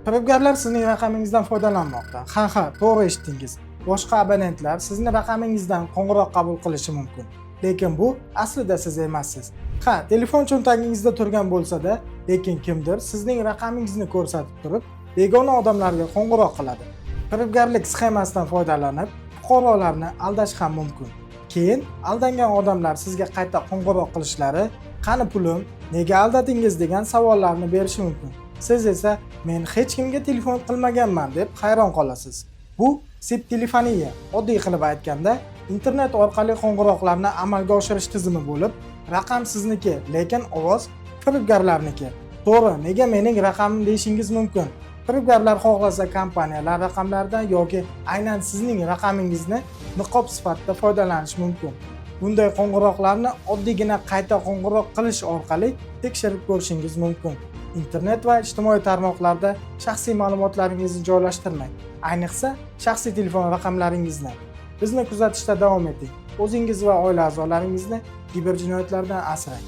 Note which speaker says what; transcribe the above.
Speaker 1: Firibgarlar sizning raqamingizdan foydalanmoqda. Ha, to'g'ri eshitdingiz. Boshqa abonentlar sizning raqamingizdan qo'ng'iroq qabul qilishi mumkin. Lekin bu aslida siz emassiz. Telefon cho'ntagingizda turgan bo'lsa-da, lekin kimdir sizning raqamingizni ko'rsatib turib, begona odamlarga qo'ng'iroq qiladi. Firibgarlik sxemasidan foydalanib, fuqarolarni aldash ham mumkin. Keyin aldangan odamlar sizga qayta qo'ng'iroq qilishlari, "Qani pulim? Nega aldadingiz?" degan savollarni berishi mumkin. Siz esa "Men hech kimga telefon qilmaganman" deb hayron qolasiz. Bu septelefoniya. Oddiy qilib aytganda, internet orqali qo'ng'iroqlarni amalga oshirish tizimi bo'lib, raqam sizniki, lekin ovoz firibgarlarniki. To'g'ri, nega mening raqamim deyishingiz mumkin. Firibgarlar xohlasa kompaniyalar raqamlaridan yoki aynan sizning raqamingizni niqob sifatida foydalanish mumkin. Bunday qo'ng'iroqlarni oddiygina qayta qo'ng'iroq qilish orqali tekshirib ko'rishingiz mumkin. Internet va ijtimoiy tarmoqlarda shaxsiy ma'lumotlaringizni joylashtirmang. Ayniqsa, shaxsiy telefon raqamlaringizni. Bizni kuzatishda davom eting. O'zingiz va oila a'zolaringizni kiberjinoyatlardan asrang.